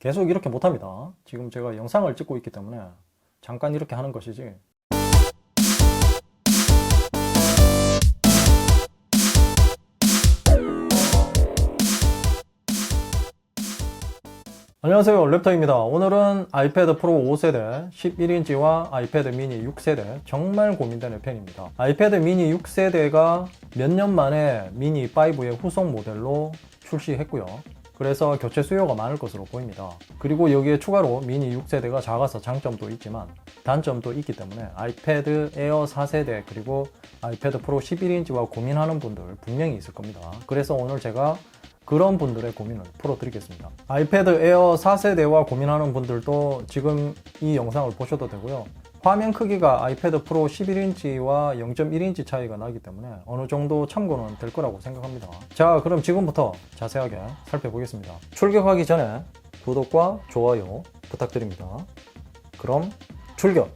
계속 이렇게 못합니다. 지금 제가 영상을 찍고 있기 때문에 잠깐 이렇게 하는 것이지. 안녕하세요, 랩터입니다. 오늘은 아이패드 프로 5세대 11인치와 아이패드 미니 6세대 정말 고민되는 편입니다. 아이패드 미니 6세대가 몇 년 만에 미니 5의 후속 모델로 출시했고요. 그래서 교체 수요가 많을 것으로 보입니다. 그리고 여기에 추가로 미니 6세대가 작아서 장점도 있지만 단점도 있기 때문에 아이패드 에어 4세대 그리고 아이패드 프로 11인치와 고민하는 분들 분명히 있을 겁니다. 그래서 오늘 제가 그런 분들의 고민을 풀어드리겠습니다. 아이패드 에어 4세대와 고민하는 분들도 지금 이 영상을 보셔도 되고요. 화면 크기가 아이패드 프로 11인치와 0.1인치 차이가 나기 때문에 어느 정도 참고는 될 거라고 생각합니다. 자, 그럼 지금부터 자세하게 살펴보겠습니다. 출격하기 전에 구독과 좋아요 부탁드립니다. 그럼 출격!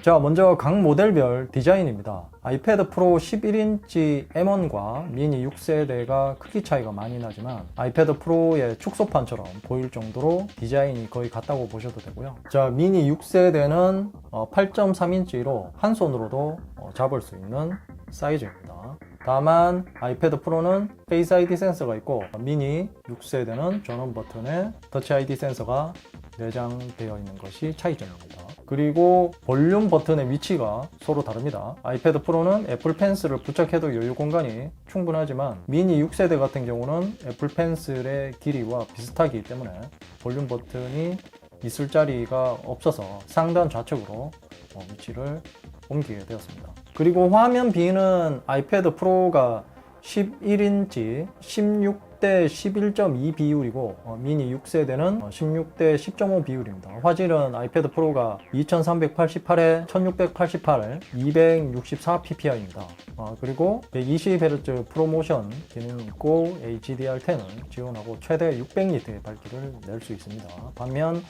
자, 먼저 각 모델별 디자인입니다. 아이패드 프로 11인치 M1과 미니 6세대가 크기 차이가 많이 나지만 아이패드 프로의 축소판처럼 보일 정도로 디자인이 거의 같다고 보셔도 되고요. 자, 미니 6세대는 8.3인치로 한 손으로도 잡을 수 있는 사이즈입니다. 다만 아이패드 프로는 페이스 ID 센서가 있고 미니 6세대는 전원 버튼에 터치 ID 센서가 내장되어 있는 것이 차이점입니다. 그리고 볼륨 버튼의 위치가 서로 다릅니다. 아이패드 프로는 애플 펜슬을 부착해도 여유 공간이 충분하지만 미니 6세대 같은 경우는 애플 펜슬의 길이와 비슷하기 때문에 볼륨 버튼이 있을 자리가 없어서 상단 좌측으로 위치를 옮기게 되었습니다. 그리고 화면 비는 아이패드 프로가 11인치 16대 11.2 비율이고 미니 6세대는 16대 10.5 비율입니다. 화질은 아이패드 프로가 2388에 1688 264ppi입니다. 그리고 120Hz 프로모션 기능이 있고 HDR10을 지원하고 최대 600니트의 밝기를 낼 수 있습니다. 반면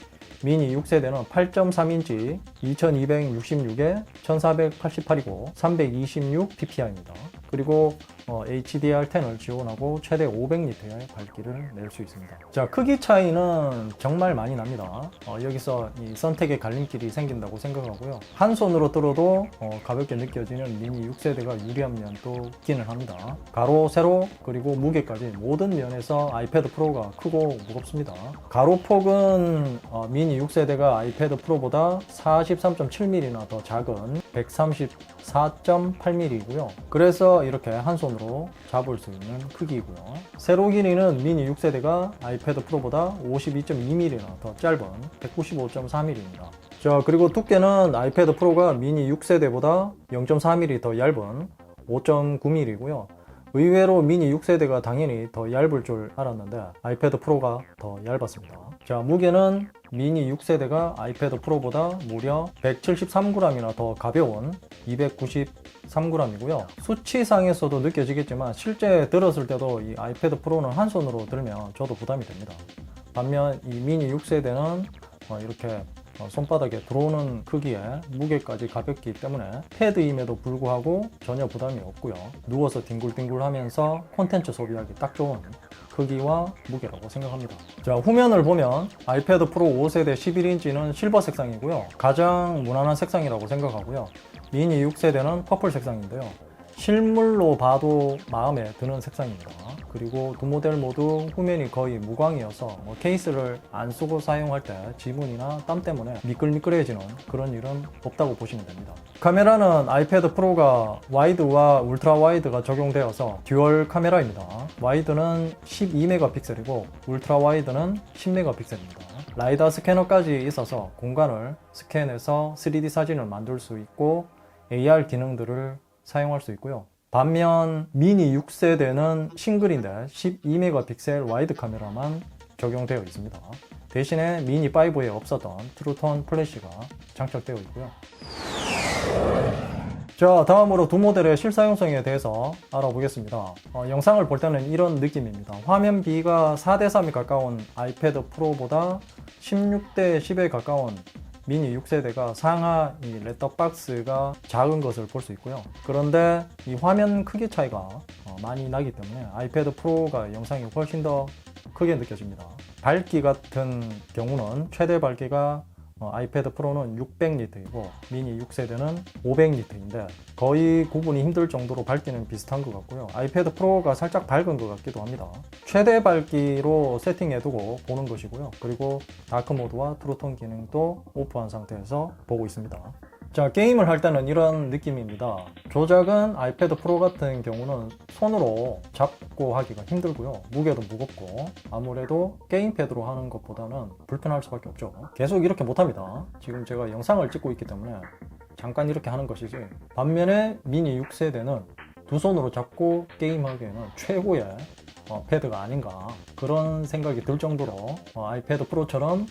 미니 6세대는 8.3인치 2266에 1488이고 326ppi입니다. 그리고 HDR10을 지원하고 최대 500니트의 밝기를 낼 수 있습니다. 자, 크기 차이는 정말 많이 납니다. 여기서 이 선택의 갈림길이 생긴다고 생각하고요. 한 손으로 들어도 가볍게 느껴지는 미니 6세대가 유리한 면도 있기는 합니다. 가로, 세로, 그리고 무게까지 모든 면에서 아이패드 프로가 크고 무겁습니다. 가로폭은 미니 6세대가 아이패드 프로보다 43.7mm나 더 작은 134.8mm이고요. 그래서 이렇게 한 손으로 잡을 수 있는 크기이고요. 세로 길이는 미니 6세대가 아이패드 프로보다 52.2mm나 더 짧은 195.4mm입니다. 자, 그리고 두께는 아이패드 프로가 미니 6세대보다 0.4mm 더 얇은 5.9mm이고요. 의외로 미니 6세대가 당연히 더 얇을 줄 알았는데 아이패드 프로가 더 얇았습니다. 자, 무게는 미니 6세대가 아이패드 프로보다 무려 173g이나 더 가벼운 293g이고요. 수치상에서도 느껴지겠지만 실제 들었을 때도 이 아이패드 프로는 한 손으로 들면 저도 부담이 됩니다. 반면 이 미니 6세대는 이렇게 손바닥에 들어오는 크기에 무게까지 가볍기 때문에 패드임에도 불구하고 전혀 부담이 없고요. 누워서 뒹굴뒹굴 하면서 콘텐츠 소비하기 딱 좋은 크기와 무게라고 생각합니다. 자, 후면을 보면 아이패드 프로 5세대 11인치는 실버 색상이고요. 가장 무난한 색상이라고 생각하고요. 미니 6세대는 퍼플 색상인데요. 실물로 봐도 마음에 드는 색상입니다. 그리고 두 모델 모두 후면이 거의 무광이어서 케이스를 안 쓰고 사용할 때 지문이나 땀 때문에 미끌미끌해지는 그런 일은 없다고 보시면 됩니다. 카메라는 아이패드 프로가 와이드와 울트라 와이드가 적용되어서 듀얼 카메라입니다. 와이드는 12메가픽셀이고 울트라 와이드는 10메가픽셀입니다. 라이다 스캐너까지 있어서 공간을 스캔해서 3D 사진을 만들 수 있고 AR 기능들을 사용할 수 있고요. 반면 미니 6세대는 싱글인데 12메가픽셀 와이드 카메라만 적용되어 있습니다. 대신에 미니 5에 없었던 트루톤 플래시가 장착되어 있고요. 자, 다음으로 두 모델의 실사용성에 대해서 알아보겠습니다. 영상을 볼 때는 이런 느낌입니다. 화면 비가 4대3에 가까운 아이패드 프로보다 16대 10에 가까운 미니 6세대가 상하 이 셋톱박스가 작은 것을 볼 수 있고요. 그런데 이 화면 크기 차이가 많이 나기 때문에 아이패드 프로가 영상이 훨씬 더 크게 느껴집니다. 밝기 같은 경우는 최대 밝기가 아이패드 프로는 600니트이고 미니 6세대는 500니트인데 거의 구분이 힘들 정도로 밝기는 비슷한 것 같고요. 아이패드 프로가 살짝 밝은 것 같기도 합니다. 최대 밝기로 세팅해두고 보는 것이고요. 그리고 다크 모드와 트루톤 기능도 오프한 상태에서 보고 있습니다. 자, 게임을 할 때는 이런 느낌입니다. 조작은 아이패드 프로 같은 경우는 손으로 잡고 하기가 힘들고요. 무게도 무겁고 아무래도 게임패드로 하는 것보다는 불편할 수밖에 없죠. 계속 이렇게 못합니다. 지금 제가 영상을 찍고 있기 때문에 잠깐 이렇게 하는 것이지, 반면에 미니 6세대는 두 손으로 잡고 게임하기에는 최고의 패드가 아닌가 그런 생각이 들 정도로 아이패드 프로처럼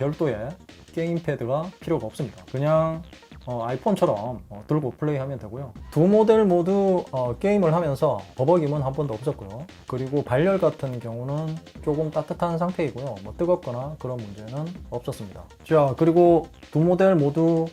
별도의 게임 패드가 필요가 없습니다. 그냥 아이폰처럼 들고 플레이하면 되고요. 두 모델 모두 게임을 하면서 버벅임은 한 번도 없었고요. 그리고 발열 같은 경우는 조금 따뜻한 상태이고요. 뭐 뜨겁거나 그런 문제는 없었습니다. 자, 그리고 두 모델 모두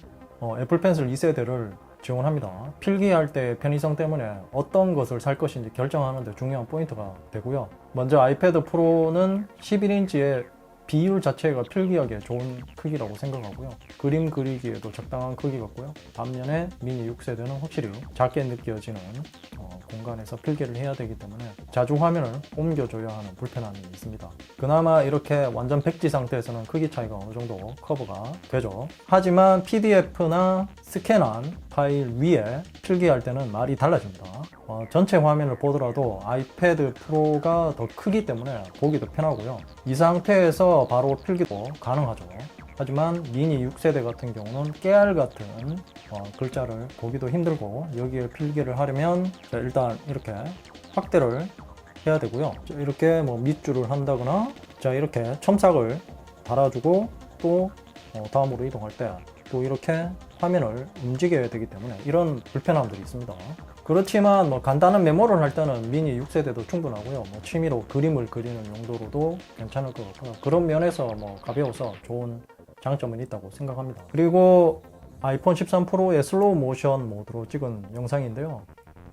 애플 펜슬 2세대를 지원합니다. 필기할 때 편의성 때문에 어떤 것을 살 것인지 결정하는 데 중요한 포인트가 되고요. 먼저 아이패드 프로는 11인치의 비율 자체가 필기하기에 좋은 크기라고 생각하고요. 그림 그리기에도 적당한 크기 같고요. 반면에 미니 6세대는 확실히 작게 느껴지는 공간에서 필기를 해야 되기 때문에 자주 화면을 옮겨줘야 하는 불편함이 있습니다. 그나마 이렇게 완전 백지 상태에서는 크기 차이가 어느 정도 커버가 되죠. 하지만 PDF나 스캔한 파일 위에 필기할 때는 말이 달라집니다. 전체 화면을 보더라도 아이패드 프로가 더 크기 때문에 보기도 편하고요. 이 상태에서 바로 필기도 가능하죠. 하지만 미니 6세대 같은 경우는 깨알 같은 글자를 보기도 힘들고 여기에 필기를 하려면 일단 이렇게 확대를 해야 되고요. 이렇게 뭐 밑줄을 한다거나 이렇게 첨삭을 달아주고 또 다음으로 이동할 때 또 이렇게 화면을 움직여야 되기 때문에 이런 불편함들이 있습니다. 그렇지만 뭐 간단한 메모를 할 때는 미니 6세대도 충분하고요. 뭐 취미로 그림을 그리는 용도로도 괜찮을 것 같고요. 그런 면에서 뭐 가벼워서 좋은 장점은 있다고 생각합니다. 그리고 아이폰 13 프로의 슬로우 모션 모드로 찍은 영상인데요.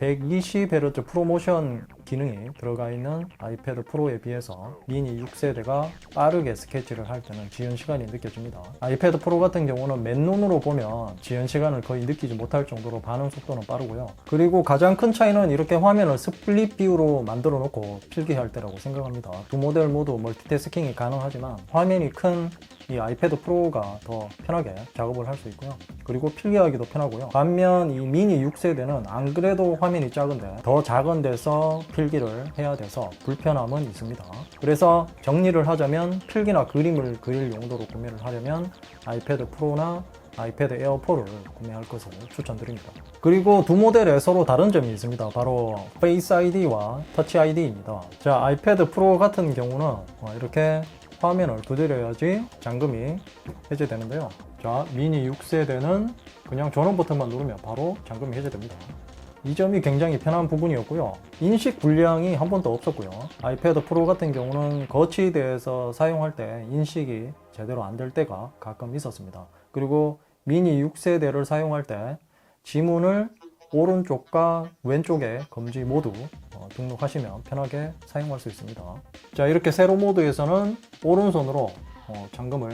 120Hz 프로모션 기능이 들어가 있는 아이패드 프로에 비해서 미니 6세대가 빠르게 스케치를 할 때는 지연 시간이 느껴집니다. 아이패드 프로 같은 경우는 맨눈으로 보면 지연 시간을 거의 느끼지 못할 정도로 반응 속도는 빠르고요. 그리고 가장 큰 차이는 이렇게 화면을 스플릿 뷰로 만들어 놓고 필기할 때라고 생각합니다. 두 모델 모두 멀티태스킹이 가능하지만 화면이 큰 이 아이패드 프로가 더 편하게 작업을 할 수 있고요. 그리고 필기하기도 편하고요. 반면 이 미니 6세대는 안 그래도 화면이 작은데 더 작은 데서 필기를 해야 돼서 불편함은 있습니다. 그래서 정리를 하자면 필기나 그림을 그릴 용도로 구매를 하려면 아이패드 프로나 아이패드 에어 4를 구매할 것을 추천드립니다. 그리고 두 모델에 서로 다른 점이 있습니다. 바로 페이스 아이디와 터치 아이디입니다. 자, 아이패드 프로 같은 경우는 이렇게 화면을 두드려야지 잠금이 해제되는데요. 자, 미니 6세대는 그냥 전원 버튼만 누르면 바로 잠금이 해제됩니다. 이 점이 굉장히 편한 부분이었고요. 인식 불량이 한 번도 없었고요. 아이패드 프로 같은 경우는 거치대에서 사용할 때 인식이 제대로 안 될 때가 가끔 있었습니다. 그리고 미니 6세대를 사용할 때 지문을 오른쪽과 왼쪽에 검지 모두 등록하시면 편하게 사용할 수 있습니다. 자, 이렇게 세로 모드에서는 오른손으로 잠금을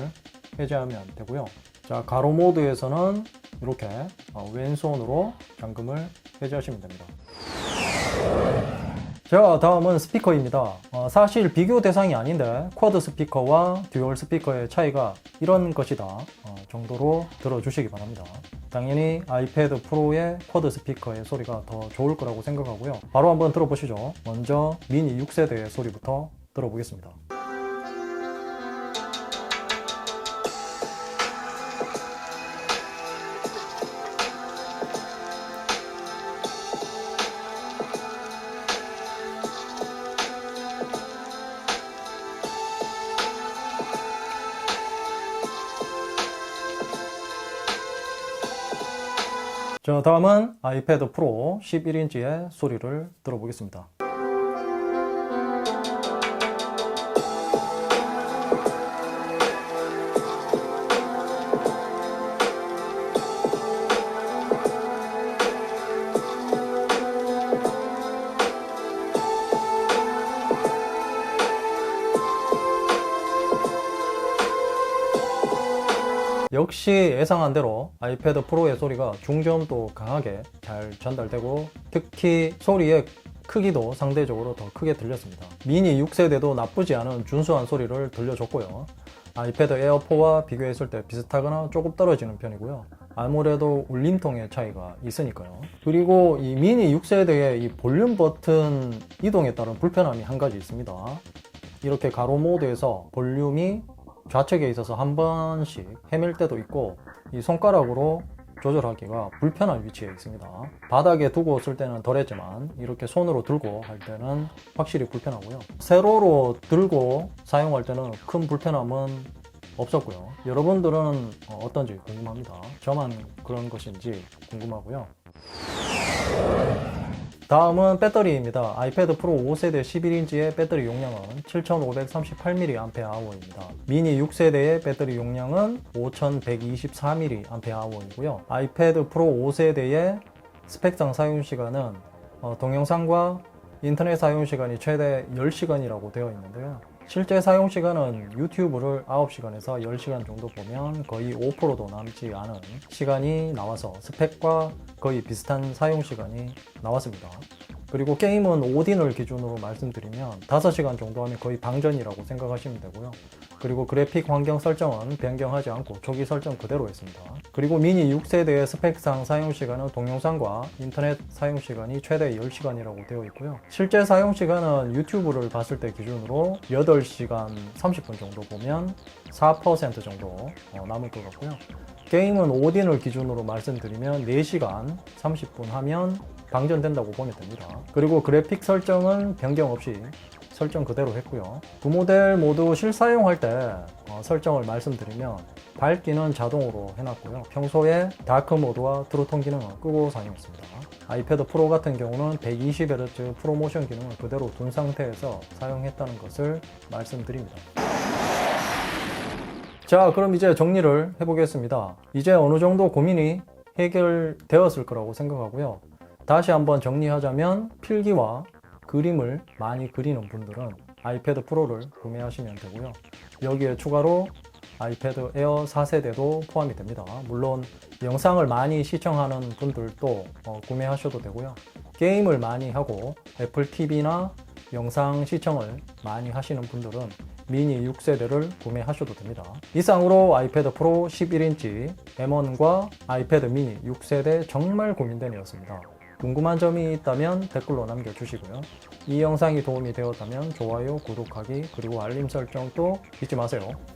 해제하면 되고요. 자, 가로 모드에서는 이렇게 왼손으로 잠금을 해제하시면 됩니다. 자, 다음은 스피커입니다. 사실 비교 대상이 아닌데 쿼드 스피커와 듀얼 스피커의 차이가 이런 것이다 정도로 들어주시기 바랍니다. 당연히 아이패드 프로의 쿼드 스피커의 소리가 더 좋을 거라고 생각하고요. 바로 한번 들어보시죠. 먼저 미니 6세대의 소리부터 들어보겠습니다. 자, 다음은 아이패드 프로 11인치의 소리를 들어보겠습니다. 역시 예상한 대로 아이패드 프로의 소리가 중저음도 강하게 잘 전달되고 특히 소리의 크기도 상대적으로 더 크게 들렸습니다. 미니 6세대도 나쁘지 않은 준수한 소리를 들려줬고요. 아이패드 에어4와 비교했을 때 비슷하거나 조금 떨어지는 편이고요. 아무래도 울림통의 차이가 있으니까요. 그리고 이 미니 6세대의 이 볼륨 버튼 이동에 따른 불편함이 한 가지 있습니다. 이렇게 가로 모드에서 볼륨이 좌측에 있어서 한 번씩 헤맬 때도 있고 이 손가락으로 조절하기가 불편한 위치에 있습니다. 바닥에 두고 쓸 때는 덜했지만 이렇게 손으로 들고 할 때는 확실히 불편하고요. 세로로 들고 사용할 때는 큰 불편함은 없었고요. 여러분들은 어떤지 궁금합니다. 저만 그런 것인지 궁금하고요. 다음은 배터리입니다. 아이패드 프로 5세대 11인치의 배터리 용량은 7538mAh입니다. 미니 6세대의 배터리 용량은 5124mAh이고요. 아이패드 프로 5세대의 스펙상 사용시간은 동영상과 인터넷 사용시간이 최대 10시간이라고 되어 있는데요. 실제 사용시간은 유튜브를 9시간에서 10시간 정도 보면 거의 5%도 남지 않은 시간이 나와서 스펙과 거의 비슷한 사용시간이 나왔습니다. 그리고 게임은 오딘을 기준으로 말씀드리면 5시간 정도 하면 거의 방전이라고 생각하시면 되고요. 그리고 그래픽 환경 설정은 변경하지 않고 초기 설정 그대로 했습니다. 그리고 미니 6세대의 스펙상 사용시간은 동영상과 인터넷 사용시간이 최대 10시간이라고 되어 있고요. 실제 사용시간은 유튜브를 봤을 때 기준으로 8시간 30분 정도 보면 4% 정도 남을 것 같고요. 게임은 오딘을 기준으로 말씀드리면 4시간 30분 하면 방전된다고 보면 됩니다. 그리고 그래픽 설정은 변경 없이 설정 그대로 했고요. 두 모델 모두 실사용할 때 설정을 말씀드리면 밝기는 자동으로 해놨고요. 평소에 다크 모드와 트루톤 기능은 끄고 사용했습니다. 아이패드 프로 같은 경우는 120Hz 프로모션 기능을 그대로 둔 상태에서 사용했다는 것을 말씀드립니다. 자, 그럼 이제 정리를 해보겠습니다. 이제 어느 정도 고민이 해결되었을 거라고 생각하고요. 다시 한번 정리하자면 필기와 그림을 많이 그리는 분들은 아이패드 프로를 구매하시면 되고요. 여기에 추가로 아이패드 에어 4세대도 포함이 됩니다. 물론 영상을 많이 시청하는 분들도 구매하셔도 되고요. 게임을 많이 하고 애플 TV나 영상 시청을 많이 하시는 분들은 미니 6세대를 구매하셔도 됩니다. 이상으로 아이패드 프로 11인치 M1과 아이패드 미니 6세대 정말 고민된이었습니다. 궁금한 점이 있다면 댓글로 남겨주시고요. 이 영상이 도움이 되었다면 좋아요, 구독하기, 그리고 알림 설정도 잊지 마세요.